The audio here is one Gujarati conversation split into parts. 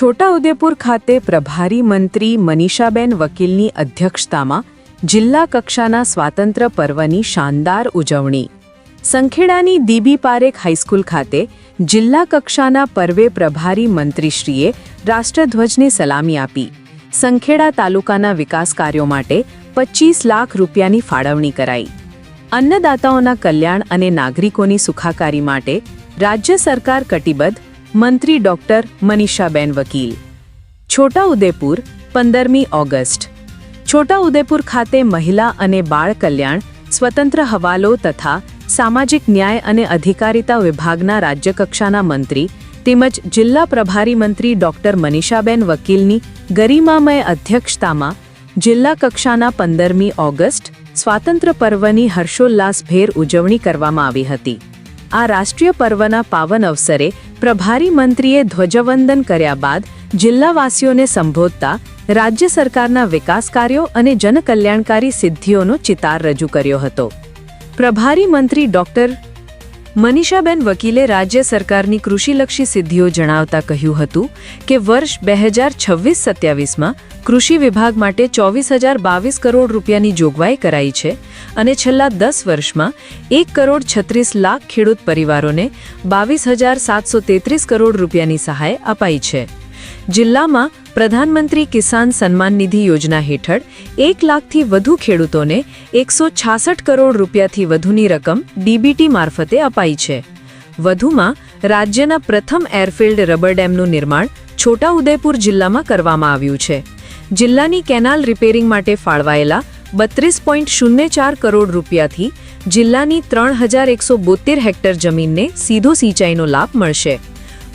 છોટાઉદેપુર ખાતે પ્રભારી મંત્રી મનીષાબેન વકીલની અધ્યક્ષતામાં જિલ્લા કક્ષાના સ્વાતંત્ર્ય પર્વની શાનદાર ઉજવણી। સંખેડાની દીબી પારેખ હાઈસ્કૂલ ખાતે જિલ્લા કક્ષાના પર્વે પ્રભારી મંત્રીશ્રીએ રાષ્ટ્રધ્વજને સલામી આપી। સંખેડા તાલુકાના વિકાસ કાર્યો માટે 25 લાખ રૂપિયાની ફાળવણી કરાઈ। અન્નદાતાઓના કલ્યાણ અને નાગરિકોની સુખાકારી માટે રાજ્ય સરકાર કટિબદ્ધ। મંત્રી ડોક્ટર મનીષાબેન વકીલ। છોટાઉદેપુર 15મી ઓગસ્ટ। છોટાઉદેપુર ખાતે મહિલા અને બાળ કલ્યાણ, સ્વતંત્ર હવાલો તથા સામાજિક ન્યાય અને અધિકારિતા વિભાગના રાજ્યકક્ષાના મંત્રી તેમજ જિલ્લા પ્રભારી મંત્રી ડોક્ટર મનીષાબેન વકીલની ગરિમામય અધ્યક્ષતામાં જિલ્લા કક્ષાના 15મી ઓગસ્ટ સ્વાતંત્ર્ય પર્વની હર્ષોલ્લાસભેર ઉજવણી કરવામાં આવી હતી। આ રાષ્ટ્રીય પર્વના પાવન અવસરે પ્રભારી મંત્રીએ ધ્વજવંદન કર્યા બાદ જિલ્લાવાસીઓને સંબોધતા રાજ્ય સરકારના વિકાસ કાર્યો અને જનકલ્યાણકારી સિદ્ધિઓનો ચિતાર રજૂ કર્યો હતો। પ્રભારી મંત્રી ડોક્ટર મનીષાબેન વકીલે રાજ્ય સરકારની કૃષિલક્ષી સિદ્ધિઓ જણાવતા કહ્યું હતું કે વર્ષ 2026-27માં કૃષિ વિભાગ માટે 24,022 કરોડ રૂપિયાની જોગવાઈ કરાઈ છે અને છેલ્લા 10 વર્ષમાં 1,36 લાખ ખેડૂત પરિવારોને 22,733 કરોડ રૂપિયાની સહાય અપાઈ છે। જિલ્લામાં પ્રધાનમંત્રી કિસાન સન્માન નિધિ યોજના હેઠળ 1 લાખથી વધુ ખેડૂતોને 166 કરોડ રૂપિયાથી વધુની રકમ ડીબીટી મારફતે અપાઈ છે। વધુમાં રાજ્યના પ્રથમ એરફિલ્ડ રબર ડેમનું નિર્માણ છોટાઉદેપુર જિલ્લામાં કરવામાં આવ્યું છે। જિલ્લાની કેનાલ રિપેરિંગ માટે ફાળવાયેલા 32.04 કરોડ રૂપિયાથી જિલ્લાની 3,172 હેક્ટર જમીનને સીધો સિંચાઈનો લાભ મળશે।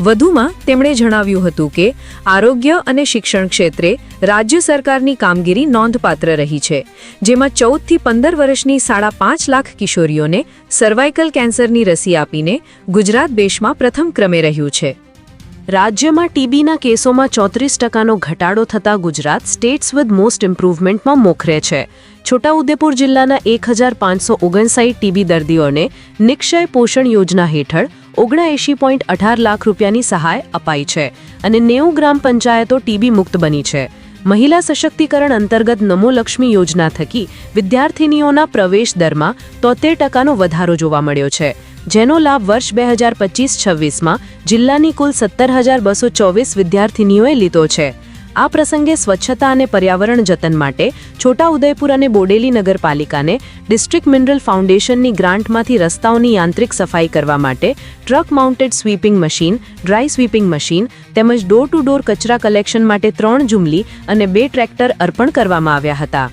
વધુમાં તેમણે જણાવ્યું હતું કે આરોગ્ય અને શિક્ષણ ક્ષેત્રે રાજ્ય સરકારની કામગીરી નોંધપાત્ર રહી છે, જેમાં 14 થી 15 વર્ષની 5.5 લાખ કિશોરીઓને સર્વાઇકલ કેન્સરની રસી આપીને ગુજરાત દેશમાં પ્રથમ ક્રમે રહ્યું છે। રાજ્યમાં ટીબીના કેસોમાં 34% ઘટાડો થતાં ગુજરાત સ્ટેટ્સ વિથ મોસ્ટ ઇમ્પ્રુવમેન્ટમાં મોખરે છે। છોટાઉદેપુર જિલ્લાના 1,559 ટીબી દર્દીઓને નિક્ષય પોષણ યોજના હેઠળ 79.18 લાખ રૂપિયાની સહાય અપાઈ છે અને 90 ગ્રામ પંચાયતો ટીબી મુક્ત બની છે। મહિલા સશક્તિકરણ અંતર્ગત નમો લક્ષ્મી યોજના થકી વિદ્યાર્થિનીઓના પ્રવેશ દરમાં 73% વધારો જોવા મળ્યો છે, જેનો લાભ વર્ષ 2025-26માં જિલ્લાની કુલ 17,224 વિદ્યાર્થિનીઓએ લીધો છે। આ પ્રસંગે સ્વચ્છતા અને પર્યાવરણ જતન માટે છોટાઉદેપુર અને બોડેલી નગરપાલિકાને ડિસ્ટ્રિક્ટ મિનરલ ફાઉન્ડેશનની ગ્રાન્ટમાંથી રસ્તાઓની યાંત્રિક સફાઈ કરવા માટે truck mounted sweeping machine, dry sweeping machine તેમજ ડોર ટુ ડોર કચરા કલેક્શન માટે 3 જુમલી અને 2 ટ્રેક્ટર અર્પણ કરવામાં આવ્યા હતા।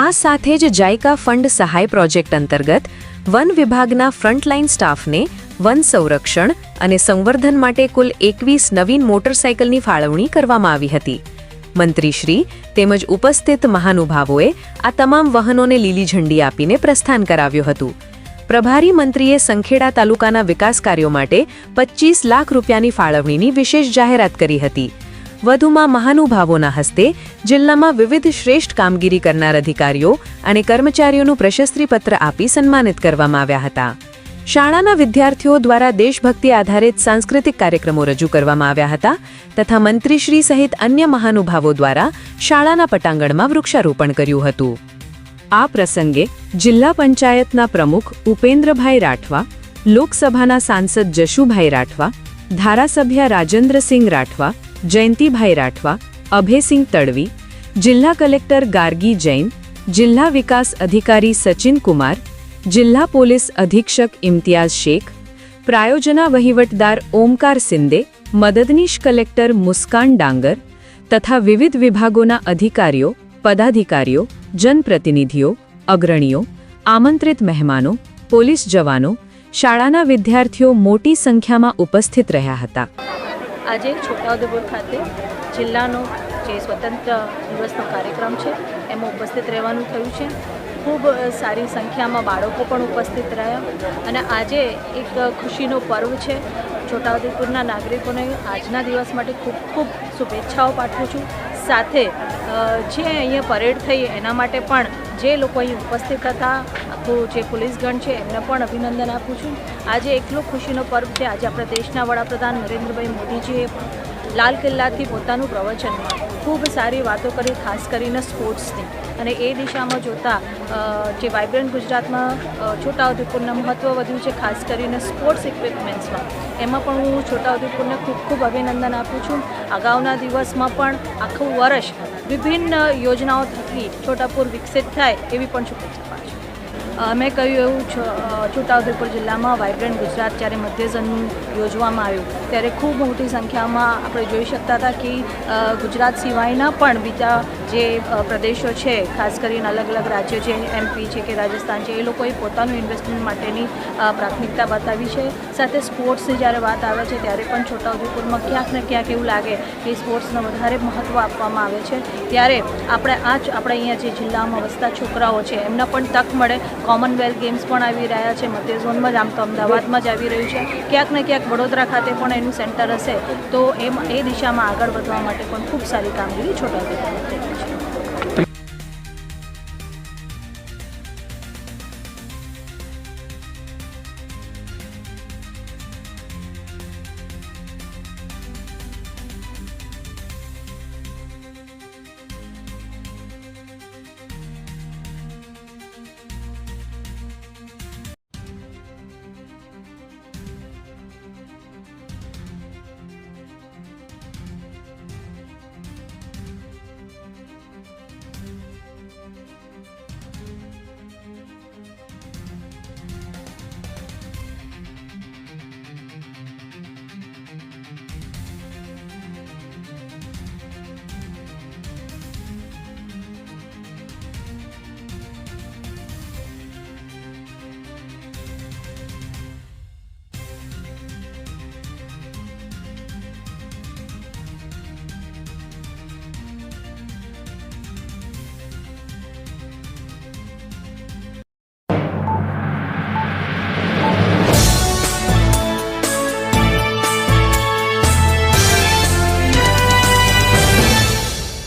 આ સાથે જ જાયકા ફંડ સહાય પ્રોજેક્ટ અંતર્ગત વન વિભાગના ફ્રન્ટલાઇન સ્ટાફને વન સંરક્ષણ અને સંવર્ધન માટે કુલ 21 નવીન મોટરસાયકલની ફાળવણી કરવામાં આવી હતી। મંત્રીશ્રી તેમજ ઉપસ્થિત મહાનુભાવોએ આ તમામ વાહનોને લીલી ઝંડી આપીને પ્રસ્થાન કરાવ્યું હતું। પ્રભારી મંત્રીએ સંખેડા તાલુકાના વિકાસ કાર્યો માટે 25 લાખ રૂપિયાની ફાળવણીની વિશેષ જાહેરાત કરી હતી। વધુમાં મહાનુભાવોના હસ્તે જિલ્લામાં વિવિધ શ્રેષ્ઠ કામગીરી કરનાર અધિકારીઓ અને કર્મચારીઓનું પ્રશસ્તિપત્ર આપી સન્માનિત કરવામાં આવ્યા હતા। શાળાના વિદ્યાર્થીઓ દ્વારા દેશભક્તિ આધારિત સાંસ્કૃતિક કાર્યક્રમો રજૂ કરવામાં આવ્યા હતા તથા મંત્રીશ્રી સહિત અન્ય મહાનુભાવો દ્વારા શાળાના પટાંગણમાં વૃક્ષારોપણ કર્યું હતું। આ પ્રસંગે જિલ્લા પંચાયતના પ્રમુખ ઉપેન્દ્રભાઈ રાઠવા, લોકસભાના સાંસદ જશુભાઈ રાઠવા, ધારાસભ્ય રાજેન્દ્રસિંહ રાઠવા, જયંતિભાઈ રાઠવા, અભયસિંહ તડવી, જિલ્લા કલેક્ટર ગાર્ગી જૈન, જિલ્લા વિકાસ અધિકારી સચિન કુમાર, જિલ્લા પોલીસ અધિક્ષક ઇમ્તિયાઝ શેખ, પ્રાયોજના વહીવટદાર ઓમકાર સિંદે, મદદનીશ કલેક્ટર મુસ્કાન ડાંગર તથા વિવિધ વિભાગોના અધિકારીઓ, પદાધિકારીઓ, જનપ્રતિનિધિઓ, અગ્રણીઓ, આમંત્રિત મહેમાનો, પોલીસ જવાનો, શાળાના વિદ્યાર્થીઓ મોટી સંખ્યામાં ઉપસ્થિત રહ્યા હતા। આજે છોટાઉદેપુર ખાતે જિલ્લાનો જે સ્વતંત્ર દિવસનો કાર્યક્રમ છે એમાં ઉપસ્થિત રહેવાનું થયું છે। ખૂબ સારી સંખ્યામાં બાળકો પણ ઉપસ્થિત રહ્યા અને આજે એક ખુશીનો પર્વ છે। છોટાઉદેપુરના નાગરિકોને આજના દિવસ માટે ખૂબ ખૂબ શુભેચ્છાઓ પાઠવું છું। સાથે જે અહીંયા પરેડ થઈ એના માટે પણ જે લોકો અહીં ઉપસ્થિત હતા, આખું જે પોલીસગણ છે એમને પણ અભિનંદન આપું છું। આજે એકલો ખુશીનો પર્વ છે। આજે આપણા દેશના વડાપ્રધાન નરેન્દ્રભાઈ મોદીજીએ લાલ કિલ્લાથી પોતાનું પ્રવચનમાં ખૂબ સારી વાતો કરી, ખાસ કરીને સ્પોર્ટ્સની. અને એ દિશામાં જોતાં જે વાઇબ્રન્ટ ગુજરાતમાં છોટાઉદેપુરના મહત્ત્વ વધ્યું છે, ખાસ કરીને સ્પોર્ટ્સ ઇક્વિપમેન્ટ્સમાં. એમાં પણ હું છોટાઉદેપુરને ખૂબ ખૂબ અભિનંદન આપું છું. અગાઉના દિવસમાં પણ આખું વર્ષ વિભિન્ન યોજનાઓ થકી છોટાઉદેપુર વિકસિત થાય એવી પણ શુભેચ્છા પાછું. મેં કહ્યું એવું છોટાઉદેપુર જિલ્લામાં વાઇબ્રન્ટ ગુજરાત જ્યારે મધ્યઝોનનું યોજવામાં આવ્યું ત્યારે ખૂબ મોટી સંખ્યામાં આપણે જોઈ શકતા હતા કે ગુજરાત સિવાયના પણ બીજા જે પ્રદેશો છે, ખાસ કરીને અલગ અલગ રાજ્યો છે, MP છે કે રાજસ્થાન છે, એ લોકોએ પોતાનું ઇન્વેસ્ટમેન્ટ માટેની પ્રાથમિકતા બતાવી છે. સાથે સ્પોર્ટ્સની જ્યારે વાત આવે છે ત્યારે પણ છોટાઉદેપુરમાં ક્યાંક ને ક્યાંક એવું લાગે કે સ્પોર્ટ્સને વધારે મહત્ત્વ આપવામાં આવે છે. ત્યારે આપણે અહીંયા જે જિલ્લામાં વસતા છોકરાઓ છે એમને પણ તક મળે. કોમનવેલ્થ ગેમ્સ પણ આવી રહ્યા છે મધ્ય ઝોનમાં જ, આમ તો અમદાવાદમાં જ આવી રહ્યું છે. ક્યાંક ને ક્યાંક વડોદરા ખાતે પણ એનું સેન્ટર હશે તો એ દિશામાં આગળ વધવા માટે પણ ખૂબ સારી કામગીરી છોટાઉદેપુર